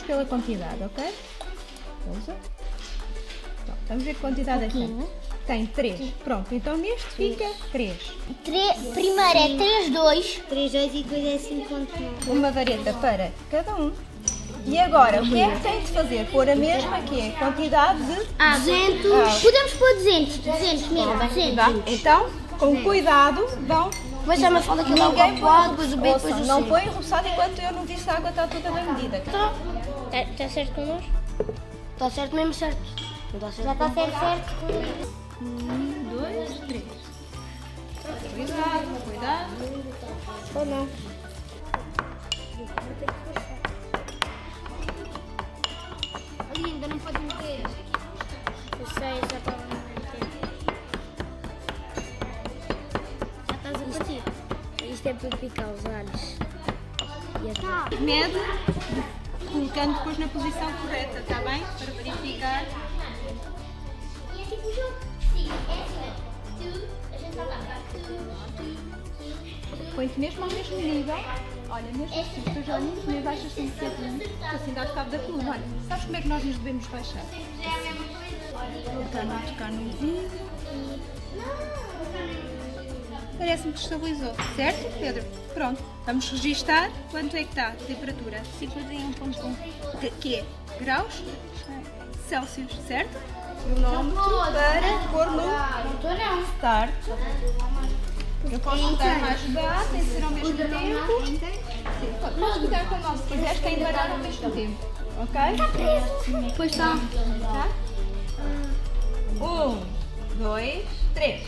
pela quantidade, ok? Pousa. Pronto, vamos ver que quantidade é que tem. Tem 3. Pronto, então neste fica 3. Primeiro é 3, 2. 3, 2 e depois é 5,9. Uma vareta para cada um. E agora, o que é que tem de fazer? Pôr a mesma, que é a quantidade de... 200. Podemos pôr 200. 200 mesmo. 200. Então, com cuidado, vão... Mas já me fala que dá o Ninguém copo A, depois o B, ouça, depois o C. não põe roçado enquanto eu não vi se a água está toda bem medida. Está certo connosco? Está certo mesmo certo. Não está certo. Já está certo. 1, 2, 3. Cuidado, cuidado. Ou não? Ali ainda não pode meter. Eu sei, já estava a meter. Já estás a partir. Isto é para picar os alhos. Mede, colocando depois na posição correta, está bem? Para verificar. E é tipo o jogo. Sim, é assim. A gente vai lá. Põe-te mesmo ao mesmo nível. Olha, mesmo assim, tu já nisso mesmo baixas assim um bocadinho, assim dás cabo da coluna. Olha, sabes como é que nós nos devemos baixar? Tocar no vidro. Parece-me que estabilizou, certo, Pedro? Pronto, vamos registar quanto é que está a temperatura. 51,1. Que é? Graus Celsius, certo? Cronómetro para pôr no start. Eu posso botar mais baixo, tem que ser ao mesmo tempo. Sim, podes botar com a mão, se quiseres, que ainda parar ao mesmo tempo. Ok? Pois está. Tá? 1, 2, 3.